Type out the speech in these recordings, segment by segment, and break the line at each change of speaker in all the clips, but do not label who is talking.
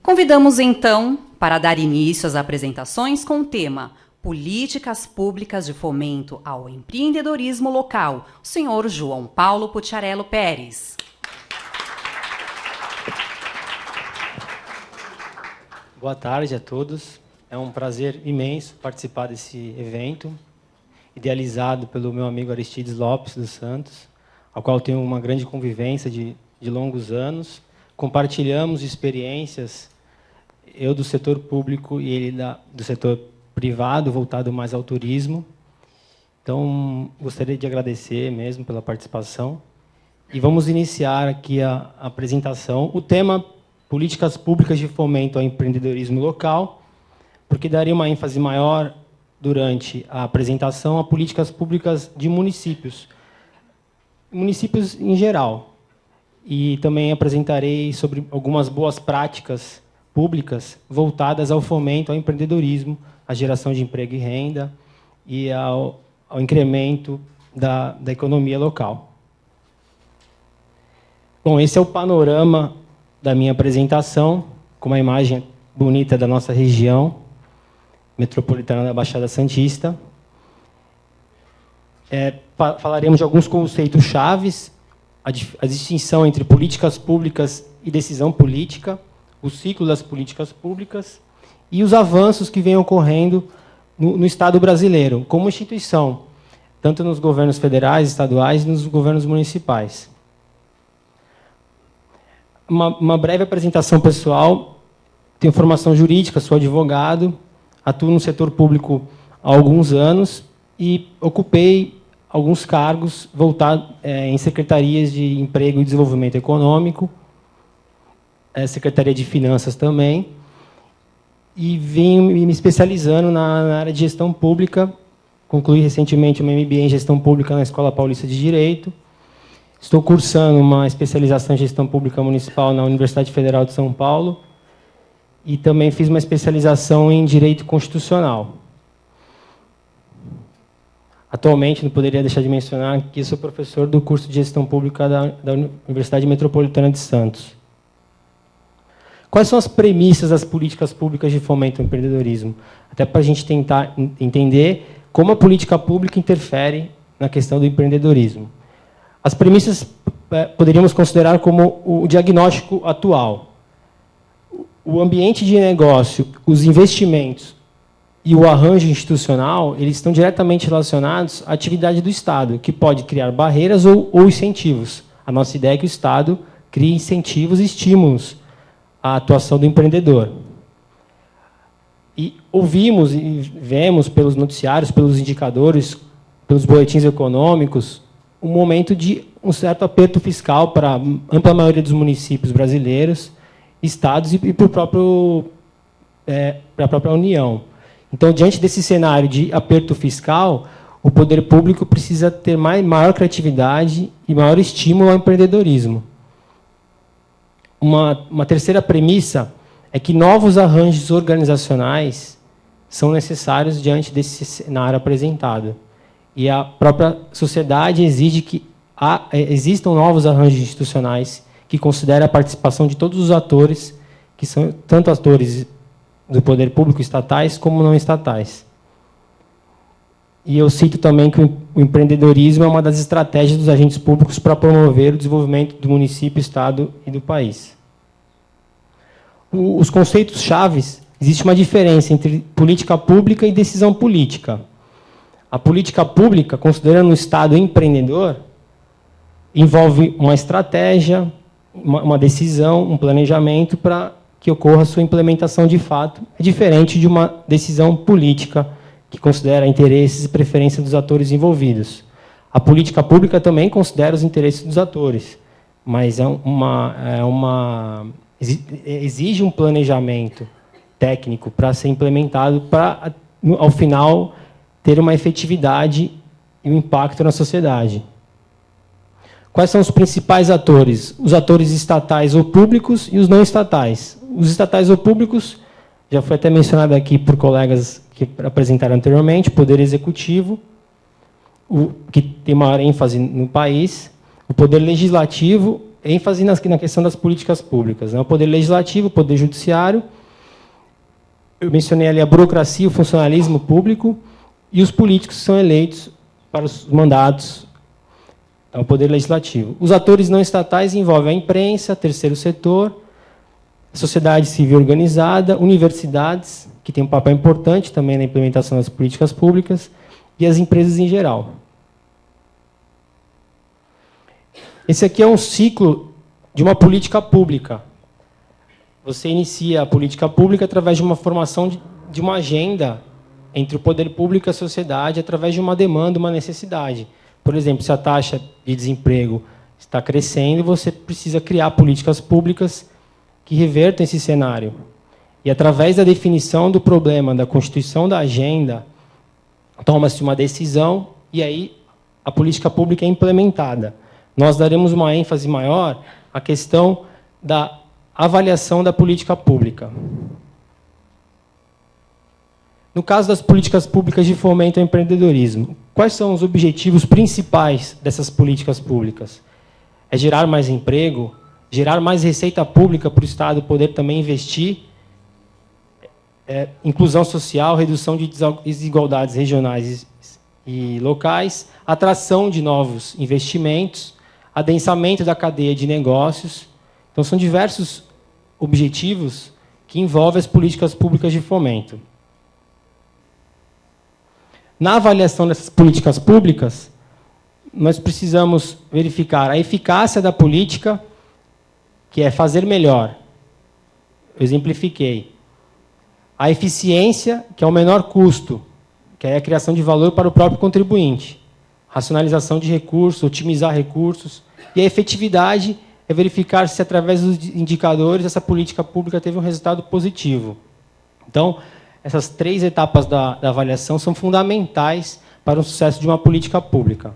Convidamos, então, para dar início às apresentações com o tema Políticas Públicas de Fomento ao Empreendedorismo Local, o senhor João Paulo Pucciarello Pérez.
Boa tarde a todos. É um prazer imenso participar desse evento, idealizado pelo meu amigo Aristides Lopes dos Santos, ao qual tenho uma grande convivência de longos anos. Compartilhamos experiências, eu do setor público e ele do setor privado, voltado mais ao turismo. Então, gostaria de agradecer mesmo pela participação. E vamos iniciar aqui a apresentação. O tema Políticas Públicas de Fomento ao Empreendedorismo Local, porque daria uma ênfase maior durante a apresentação a políticas públicas de municípios em geral. E também apresentarei sobre algumas boas práticas públicas voltadas ao fomento ao empreendedorismo, à geração de emprego e renda e ao incremento da economia local. Bom, esse é o panorama da minha apresentação, com uma imagem bonita da nossa região metropolitana da Baixada Santista. Falaremos de alguns conceitos chaves, a distinção entre políticas públicas e decisão política, o ciclo das políticas públicas e os avanços que vêm ocorrendo no Estado brasileiro, como instituição, tanto nos governos federais, estaduais e nos governos municipais. Uma breve apresentação pessoal. Tenho formação jurídica, sou advogado, atuo no setor público há alguns anos e ocupei alguns cargos voltados em secretarias de Emprego e Desenvolvimento Econômico, Secretaria de Finanças também, e vim me especializando na área de gestão pública. Concluí recentemente uma MBA em Gestão Pública na Escola Paulista de Direito. Estou cursando uma especialização em Gestão Pública Municipal na Universidade Federal de São Paulo e também fiz uma especialização em Direito Constitucional. Atualmente, não poderia deixar de mencionar que sou professor do curso de Gestão Pública da Universidade Metropolitana de Santos. Quais são as premissas das políticas públicas de fomento ao empreendedorismo? Até para a gente tentar entender como a política pública interfere na questão do empreendedorismo. As premissas poderíamos considerar como o diagnóstico atual. O ambiente de negócio, os investimentos e o arranjo institucional, eles estão diretamente relacionados à atividade do Estado, que pode criar barreiras ou incentivos. A nossa ideia é que o Estado crie incentivos e estímulos à atuação do empreendedor. E ouvimos e vemos pelos noticiários, pelos indicadores, pelos boletins econômicos, um momento de um certo aperto fiscal para a ampla maioria dos municípios brasileiros, estados e para a própria União. Então, diante desse cenário de aperto fiscal, o poder público precisa ter maior criatividade e maior estímulo ao empreendedorismo. Uma terceira premissa é que novos arranjos organizacionais são necessários diante desse cenário apresentado. E a própria sociedade exige que existam novos arranjos institucionais que considerem a participação de todos os atores, que são tanto atores do poder público estatais como não estatais. E eu cito também que o empreendedorismo é uma das estratégias dos agentes públicos para promover o desenvolvimento do município, estado e do país. Os conceitos chaves, existe uma diferença entre política pública e decisão política. A política pública, considerando o Estado empreendedor, envolve uma estratégia, uma decisão, um planejamento para que ocorra a sua implementação de fato. É diferente de uma decisão política, que considera interesses e preferências dos atores envolvidos. A política pública também considera os interesses dos atores, mas exige um planejamento técnico para ser implementado, para, ao final, ter uma efetividade e um impacto na sociedade. Quais são os principais atores? Os atores estatais ou públicos e os não estatais. Os estatais ou públicos, já foi até mencionado aqui por colegas que apresentaram anteriormente, o Poder Executivo, que tem maior ênfase no país, o Poder Legislativo ênfase na questão das políticas públicas, né? O poder legislativo, o poder judiciário, eu mencionei ali a burocracia, o funcionalismo público e os políticos que são eleitos para os mandatos ao poder legislativo. Os atores não estatais envolvem a imprensa, terceiro setor, a sociedade civil organizada, universidades, que tem um papel importante também na implementação das políticas públicas, e as empresas em geral. Esse aqui é um ciclo de uma política pública. Você inicia a política pública através de uma formação de uma agenda entre o poder público e a sociedade, através de uma demanda, uma necessidade. Por exemplo, se a taxa de desemprego está crescendo, você precisa criar políticas públicas que revertam esse cenário. E, através da definição do problema, da constituição da agenda, toma-se uma decisão e aí a política pública é implementada. Nós daremos uma ênfase maior à questão da avaliação da política pública. No caso das políticas públicas de fomento ao empreendedorismo, quais são os objetivos principais dessas políticas públicas? É gerar mais emprego, gerar mais receita pública para o Estado poder também investir, inclusão social, redução de desigualdades regionais e locais, atração de novos investimentos, adensamento da cadeia de negócios. Então, são diversos objetivos que envolvem as políticas públicas de fomento. Na avaliação dessas políticas públicas, nós precisamos verificar a eficácia da política, que é fazer melhor. Eu exemplifiquei. A eficiência, que é o menor custo, que é a criação de valor para o próprio contribuinte. Racionalização de recursos, otimizar recursos. E a efetividade é verificar se, através dos indicadores, essa política pública teve um resultado positivo. Então, essas 3 etapas da avaliação são fundamentais para o sucesso de uma política pública.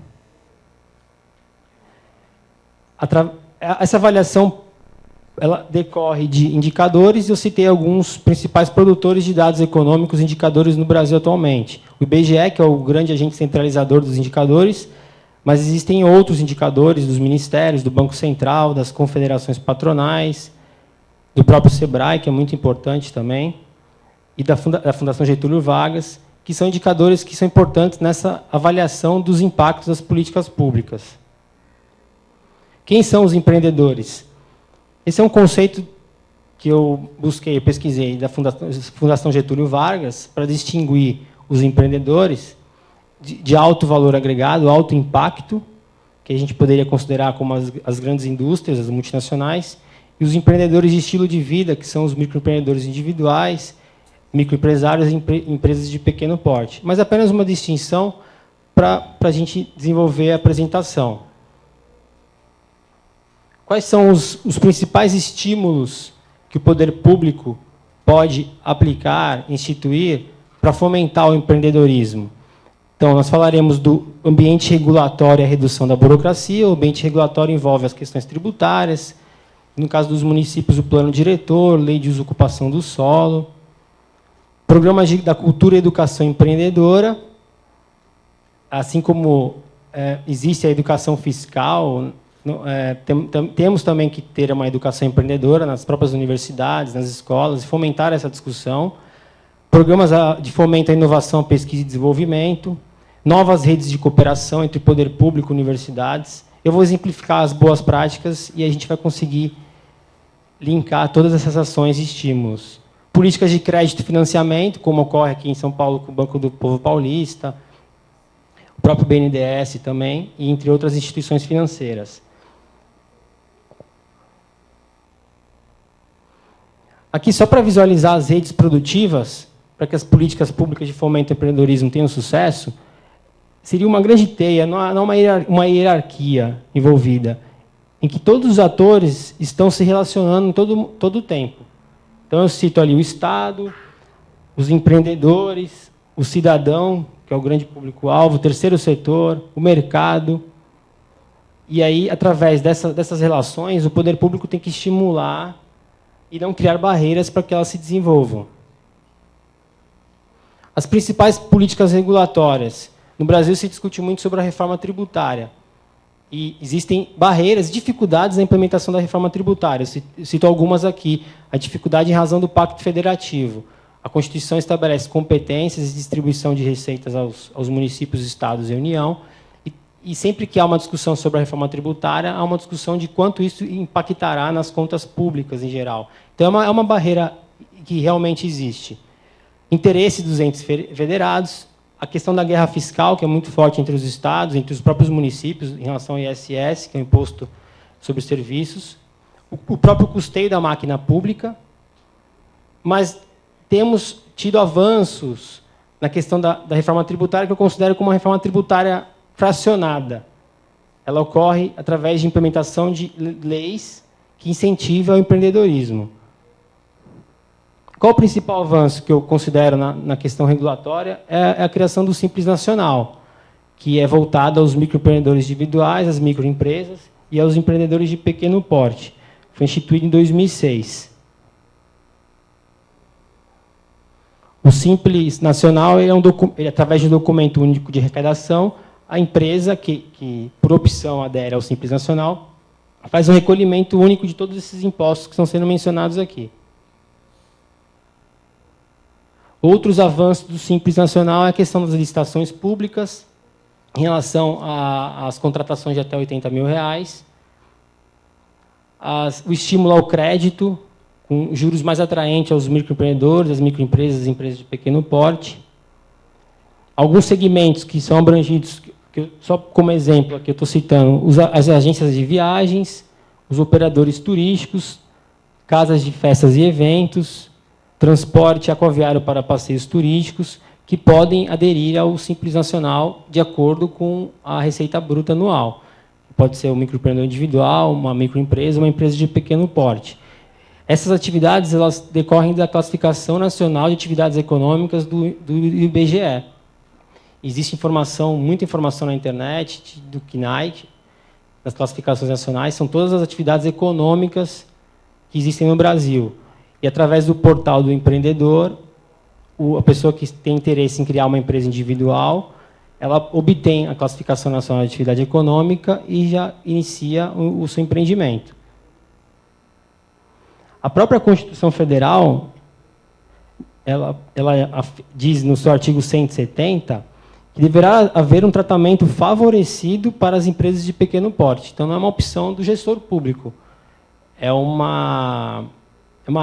Essa avaliação ela decorre de indicadores, e eu citei alguns principais produtores de dados econômicos e indicadores no Brasil atualmente. O IBGE, que é o grande agente centralizador dos indicadores, mas existem outros indicadores dos ministérios, do Banco Central, das confederações patronais, do próprio SEBRAE, que é muito importante também, e da Fundação Getúlio Vargas, que são indicadores que são importantes nessa avaliação dos impactos das políticas públicas. Quem são os empreendedores? Esse é um conceito que eu busquei, eu pesquisei, da Fundação Getúlio Vargas, para distinguir os empreendedores de alto valor agregado, alto impacto, que a gente poderia considerar como as grandes indústrias, as multinacionais, e os empreendedores de estilo de vida, que são os microempreendedores individuais, microempresários e empresas de pequeno porte. Mas apenas uma distinção para a gente desenvolver a apresentação. Quais são os principais estímulos que o poder público pode aplicar, instituir, para fomentar o empreendedorismo? Então, nós falaremos do ambiente regulatório e a redução da burocracia. O ambiente regulatório envolve as questões tributárias, no caso dos municípios, o plano diretor, lei de usucapião do solo, programas da cultura e educação empreendedora, assim como existe a educação fiscal, temos também que ter uma educação empreendedora nas próprias universidades, nas escolas, e fomentar essa discussão. Programas de fomento à inovação, pesquisa e desenvolvimento, novas redes de cooperação entre poder público e universidades. Eu vou exemplificar as boas práticas e a gente vai conseguir linkar todas essas ações e estímulos. Políticas de crédito e financiamento, como ocorre aqui em São Paulo com o Banco do Povo Paulista, o próprio BNDES também, e entre outras instituições financeiras. Aqui, só para visualizar as redes produtivas, para que as políticas públicas de fomento ao empreendedorismo tenham sucesso, seria uma grande teia, não uma hierarquia envolvida, em que todos os atores estão se relacionando todo o tempo. Então, eu cito ali o Estado, os empreendedores, o cidadão, que é o grande público-alvo, o terceiro setor, o mercado. E aí, através dessas relações, o poder público tem que estimular e não criar barreiras para que elas se desenvolvam. As principais políticas regulatórias. No Brasil, se discute muito sobre a reforma tributária. E existem barreiras, dificuldades na implementação da reforma tributária. Eu cito algumas aqui. A dificuldade em razão do Pacto Federativo. A Constituição estabelece competências e distribuição de receitas aos municípios, estados e União. E sempre que há uma discussão sobre a reforma tributária, há uma discussão de quanto isso impactará nas contas públicas em geral. Então, é uma barreira que realmente existe. Interesse dos entes federados, a questão da guerra fiscal, que é muito forte entre os estados, entre os próprios municípios, em relação ao ISS, que é o Imposto sobre os Serviços, o próprio custeio da máquina pública, mas temos tido avanços na questão da reforma tributária, que eu considero como uma reforma tributária fracionada. Ela ocorre através de implementação de leis que incentivam o empreendedorismo. Qual o principal avanço que eu considero na questão regulatória? É a criação do Simples Nacional, que é voltado aos microempreendedores individuais, às microempresas e aos empreendedores de pequeno porte. Foi instituído em 2006. O Simples Nacional ele, através de um documento único de arrecadação, a empresa que, por opção, adere ao Simples Nacional, faz um recolhimento único de todos esses impostos que estão sendo mencionados aqui. Outros avanços do Simples Nacional é a questão das licitações públicas, em relação às contratações de até R$80 mil, o estímulo ao crédito, com juros mais atraentes aos microempreendedores, às microempresas, às empresas de pequeno porte. Alguns segmentos que são abrangidos, só como exemplo aqui eu estou citando, as agências de viagens, os operadores turísticos, casas de festas e eventos, transporte aquaviário para passeios turísticos, que podem aderir ao Simples Nacional de acordo com a receita bruta anual. Pode ser um microempreendedor individual, uma microempresa, uma empresa de pequeno porte. Essas atividades elas decorrem da Classificação Nacional de Atividades Econômicas do IBGE. Existe muita informação na internet, do CNAE, das classificações nacionais, são todas as atividades econômicas que existem no Brasil. E, através do portal do empreendedor, a pessoa que tem interesse em criar uma empresa individual, ela obtém a Classificação Nacional de Atividade Econômica e já inicia o seu empreendimento. A própria Constituição Federal, ela diz no seu artigo 170 que deverá haver um tratamento favorecido para as empresas de pequeno porte. Então, não é uma opção do gestor público. É uma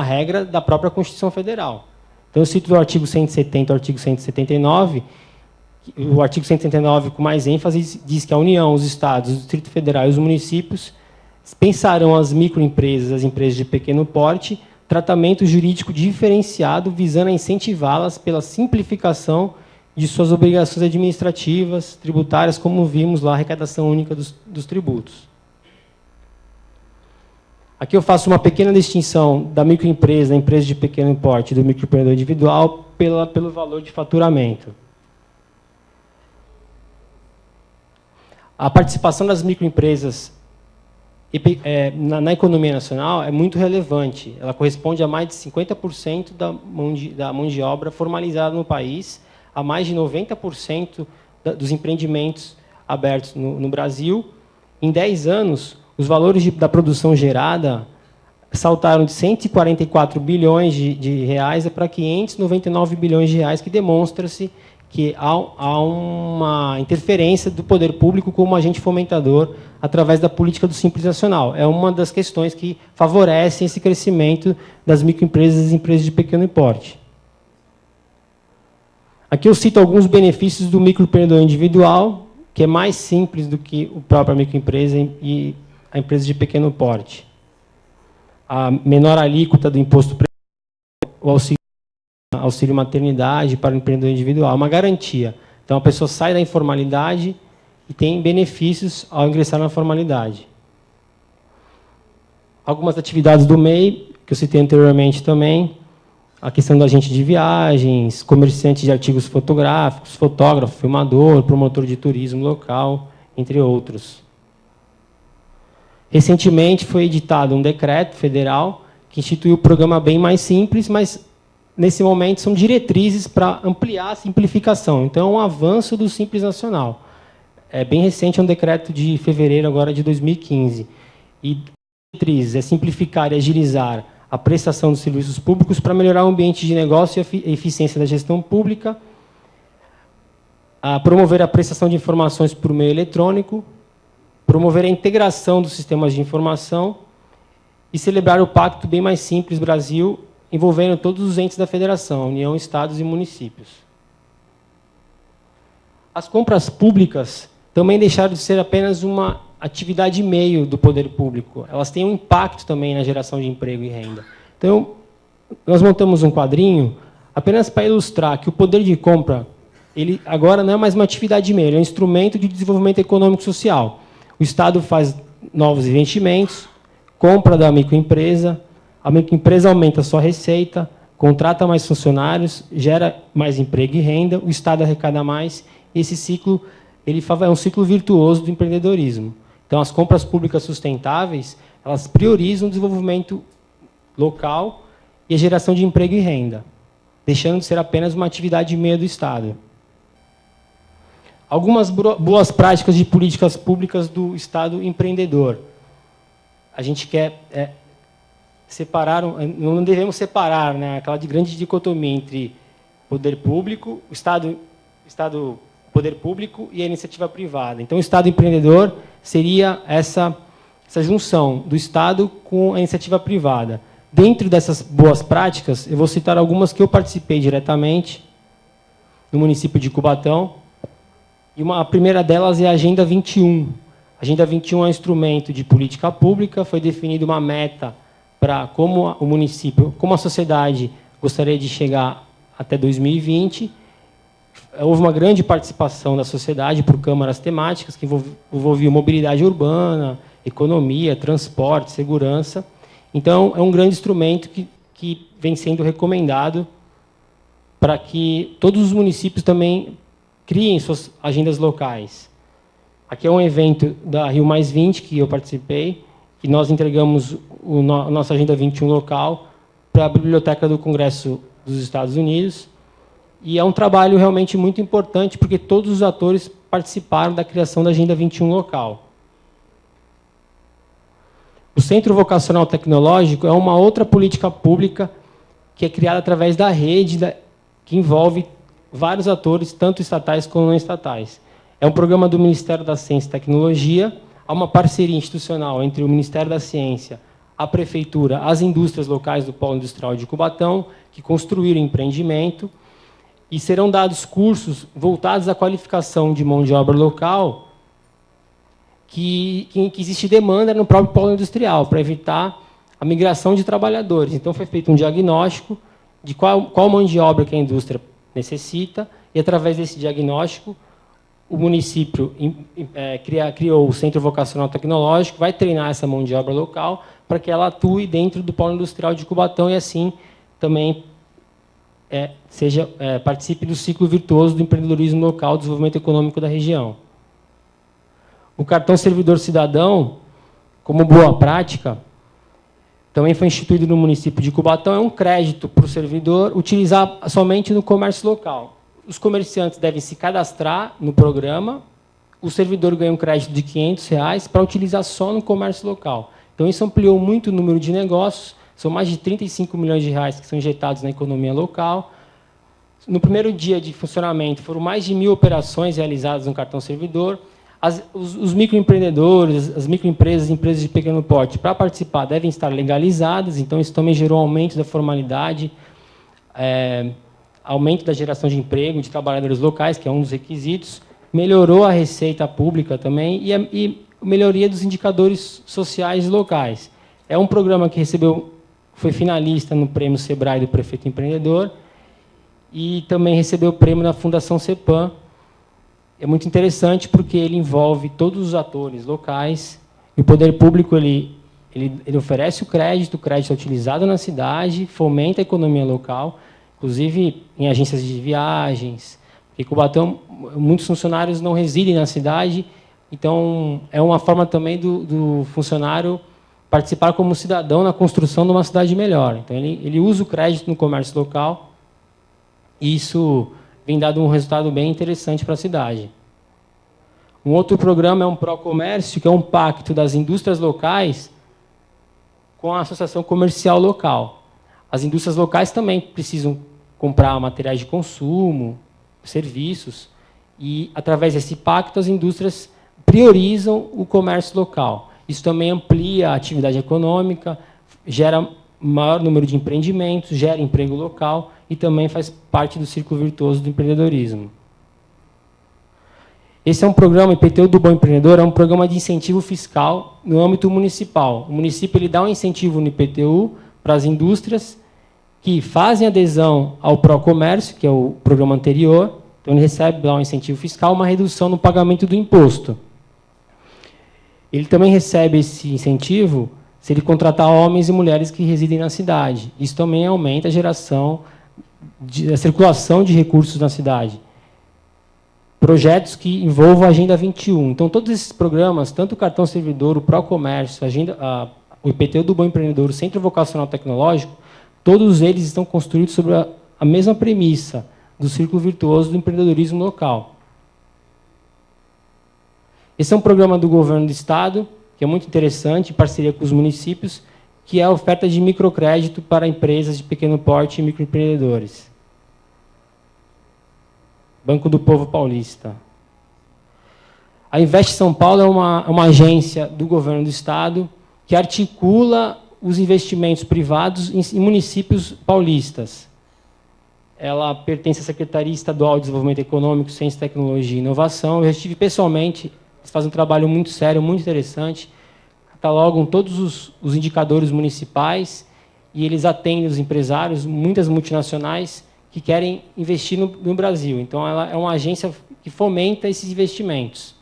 regra da própria Constituição Federal. Então, eu cito o artigo 170 e o artigo 179. O artigo 179, com mais ênfase, diz que a União, os Estados, o Distrito Federal e os municípios pensarão as microempresas, as empresas de pequeno porte, tratamento jurídico diferenciado, visando a incentivá-las pela simplificação de suas obrigações administrativas, tributárias, como vimos lá, a arrecadação única dos tributos. Aqui eu faço uma pequena distinção da microempresa, da empresa de pequeno porte, do microempreendedor individual, pelo valor de faturamento. A participação das microempresas na economia nacional é muito relevante. Ela corresponde a mais de 50% da mão de obra formalizada no país, a mais de 90% dos empreendimentos abertos no Brasil. Em 10 anos, os valores da produção gerada saltaram de 144 bilhões de reais para 599 bilhões de reais, que demonstra-se que há uma interferência do poder público como agente fomentador através da política do Simples Nacional. É uma das questões que favorecem esse crescimento das microempresas e das empresas de pequeno porte. Aqui eu cito alguns benefícios do microempreendedor individual, que é mais simples do que a própria microempresa e a empresa de pequeno porte. A menor alíquota do imposto, o auxílio maternidade para o empreendedor individual, uma garantia. Então, a pessoa sai da informalidade e tem benefícios ao ingressar na formalidade. Algumas atividades do MEI, que eu citei anteriormente também, a questão do agente de viagens, comerciante de artigos fotográficos, fotógrafo, filmador, promotor de turismo local, entre outros. Recentemente foi editado um decreto federal que instituiu o programa Bem Mais Simples, mas nesse momento são diretrizes para ampliar a simplificação. Então, é um avanço do Simples Nacional. é bem recente, é um decreto de fevereiro agora de 2015. E a diretriz é simplificar e agilizar a prestação dos serviços públicos para melhorar o ambiente de negócio e a eficiência da gestão pública, a promover a prestação de informações por meio eletrônico, promover a integração dos sistemas de informação e celebrar o Pacto Bem Mais Simples Brasil, envolvendo todos os entes da Federação, União, Estados e municípios. As compras públicas também deixaram de ser apenas uma atividade meio do poder público. Elas têm um impacto também na geração de emprego e renda. Então, nós montamos um quadrinho apenas para ilustrar que o poder de compra, ele agora não é mais uma atividade meio, ele é um instrumento de desenvolvimento econômico e social. O Estado faz novos investimentos, compra da microempresa, a microempresa aumenta a sua receita, contrata mais funcionários, gera mais emprego e renda, o Estado arrecada mais, e esse ciclo é um ciclo virtuoso do empreendedorismo. Então, as compras públicas sustentáveis, elas priorizam o desenvolvimento local e a geração de emprego e renda, deixando de ser apenas uma atividade meia do Estado. Algumas boas práticas de políticas públicas do Estado empreendedor. A gente quer separar, não devemos separar, né, aquela grande dicotomia entre poder público, poder público e a iniciativa privada. Então, o Estado empreendedor seria essa junção do Estado com a iniciativa privada. Dentro dessas boas práticas, eu vou citar algumas que eu participei diretamente no município de Cubatão. E a primeira delas é a Agenda 21. A Agenda 21 é um instrumento de política pública, foi definida uma meta para como o município, como a sociedade gostaria de chegar até 2020. Houve uma grande participação da sociedade por câmaras temáticas, que envolviam mobilidade urbana, economia, transporte, segurança. Então, é um grande instrumento que vem sendo recomendado para que todos os municípios também criem suas agendas locais. Aqui é um evento da Rio Mais 20, que eu participei, e nós entregamos a nossa Agenda 21 local para a Biblioteca do Congresso dos Estados Unidos. E é um trabalho realmente muito importante, porque todos os atores participaram da criação da Agenda 21 local. O Centro Vocacional Tecnológico é uma outra política pública que é criada através da rede, que envolve vários atores, tanto estatais como não estatais. É um programa do Ministério da Ciência e Tecnologia, há uma parceria institucional entre o Ministério da Ciência, a Prefeitura, as indústrias locais do Polo Industrial de Cubatão, que construíram empreendimento, e serão dados cursos voltados à qualificação de mão de obra local, que existe demanda no próprio polo industrial, para evitar a migração de trabalhadores. Então, foi feito um diagnóstico de qual mão de obra que a indústria necessita, e, através desse diagnóstico, o município criou o Centro Vocacional Tecnológico, vai treinar essa mão de obra local para que ela atue dentro do polo industrial de Cubatão e, assim, também participe do ciclo virtuoso do empreendedorismo local, do desenvolvimento econômico da região. O cartão Servidor Cidadão, como boa prática, também foi instituído no município de Cubatão, é um crédito para o servidor utilizar somente no comércio local. Os comerciantes devem se cadastrar no programa, o servidor ganha um crédito de R$500 para utilizar só no comércio local. Então, isso ampliou muito o número de negócios, são mais de 35 milhões de reais que são injetados na economia local. No primeiro dia de funcionamento, foram mais de 1.000 operações realizadas no cartão servidor. Os microempreendedores, as microempresas, empresas de pequeno porte, para participar, devem estar legalizadas, então isso também gerou aumento da formalidade, aumento da geração de emprego de trabalhadores locais, que é um dos requisitos, melhorou a receita pública também e melhoria dos indicadores sociais locais. É um programa que foi finalista no Prêmio Sebrae do Prefeito Empreendedor e também recebeu o prêmio da Fundação CEPAM. É muito interessante porque ele envolve todos os atores locais, e o poder público ele oferece o crédito é utilizado na cidade, fomenta a economia local, inclusive em agências de viagens. Em Cubatão, muitos funcionários não residem na cidade, então é uma forma também do funcionário participar como cidadão na construção de uma cidade melhor. Então, ele usa o crédito no comércio local, e isso vem dado um resultado bem interessante para a cidade. Um outro programa é um Procomércio, que é um pacto das indústrias locais com a associação comercial local. As indústrias locais também precisam comprar materiais de consumo, serviços, e, através desse pacto, as indústrias priorizam o comércio local. Isso também amplia a atividade econômica, gera maior número de empreendimentos, gera emprego local e também faz parte do círculo virtuoso do empreendedorismo. Esse é um programa, IPTU do Bom Empreendedor, é um programa de incentivo fiscal no âmbito municipal. O município ele dá um incentivo no IPTU para as indústrias que fazem adesão ao Procomércio, que é o programa anterior. Então, ele recebe lá um incentivo fiscal, uma redução no pagamento do imposto. Ele também recebe esse incentivo se ele contratar homens e mulheres que residem na cidade. Isso também aumenta a geração, a circulação de recursos na cidade. Projetos que envolvam a Agenda 21. Então, todos esses programas, tanto o Cartão Servidor, o Procomércio, o IPTU do Bom Empreendedor, o Centro Vocacional Tecnológico, todos eles estão construídos sobre a mesma premissa do círculo virtuoso do empreendedorismo local. Esse é um programa do governo do Estado, que é muito interessante, em parceria com os municípios, que é a oferta de microcrédito para empresas de pequeno porte e microempreendedores. Banco do Povo Paulista. A Invest São Paulo é uma agência do governo do Estado que articula os investimentos privados em municípios paulistas. Ela pertence à Secretaria Estadual de Desenvolvimento Econômico, Ciência, Tecnologia e Inovação. Eu já estive pessoalmente, eles fazem um trabalho muito sério, muito interessante, catalogam todos os indicadores municipais e eles atendem os empresários, muitas multinacionais, que querem investir no Brasil. Então, ela é uma agência que fomenta esses investimentos.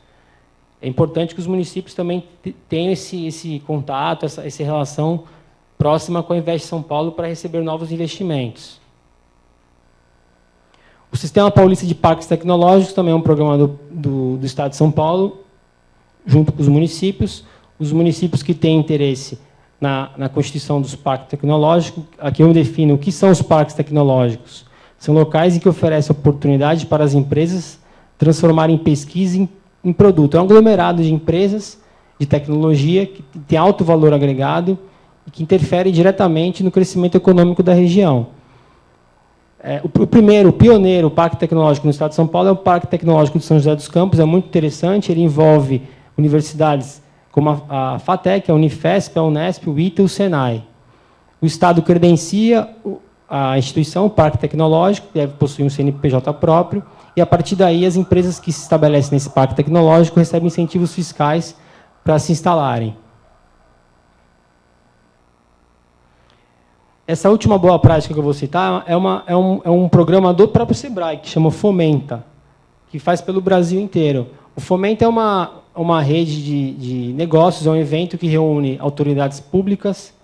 É importante que os municípios também tenham esse contato, essa relação próxima com a Invest São Paulo para receber novos investimentos. O Sistema Paulista de Parques Tecnológicos também é um programa do Estado de São Paulo, junto com os municípios. Os municípios que têm interesse na constituição dos parques tecnológicos, aqui eu defino o que são os parques tecnológicos. São locais em que oferecem oportunidade para as empresas transformarem pesquisa em produto. É um aglomerado de empresas de tecnologia que tem alto valor agregado e que interfere diretamente no crescimento econômico da região. O primeiro, o pioneiro, o Parque Tecnológico no Estado de São Paulo é o Parque Tecnológico de São José dos Campos, é muito interessante, ele envolve universidades como a FATEC, a Unifesp, a Unesp, o ITA e o Senai. O Estado credencia a instituição, o Parque Tecnológico, que deve possuir um CNPJ próprio, e, a partir daí, as empresas que se estabelecem nesse Parque Tecnológico recebem incentivos fiscais para se instalarem. Essa última boa prática que eu vou citar é um programa do próprio Sebrae, que chama Fomenta, que faz pelo Brasil inteiro. O Fomenta é uma rede de negócios, é um evento que reúne autoridades públicas.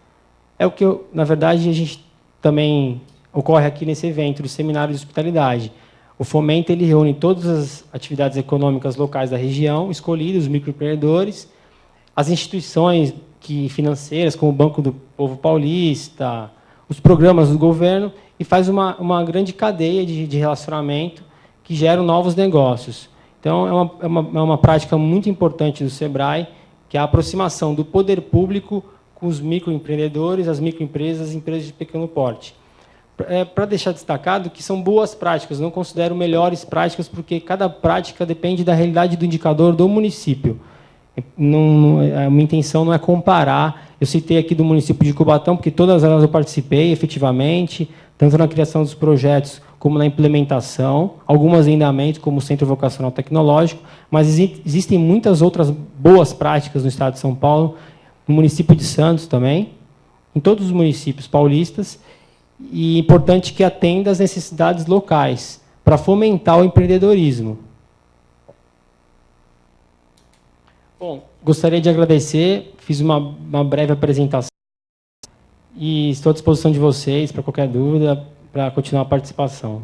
É o que, na verdade, a gente também ocorre aqui nesse evento, do Seminário de Hospitalidade. O Fomenta ele reúne todas as atividades econômicas locais da região, escolhidos, os microempreendedores, as instituições financeiras, como o Banco do Povo Paulista, os programas do governo, e faz uma grande cadeia de relacionamento que geram novos negócios. Então, é uma prática muito importante do Sebrae, que é a aproximação do poder público com os microempreendedores, as microempresas, as empresas de pequeno porte. Para deixar destacado que são boas práticas, não considero melhores práticas, porque cada prática depende da realidade do indicador do município. A minha intenção não é comparar. Eu citei aqui do município de Cubatão, porque todas elas eu participei efetivamente, tanto na criação dos projetos como na implementação, algumas em andamento, como o Centro Vocacional Tecnológico, mas existem muitas outras boas práticas no Estado de São Paulo, no município de Santos também, em todos os municípios paulistas, e é importante que atenda às necessidades locais, para fomentar o empreendedorismo. Bom, gostaria de agradecer, fiz uma breve apresentação, e estou à disposição de vocês para qualquer dúvida, para continuar a participação.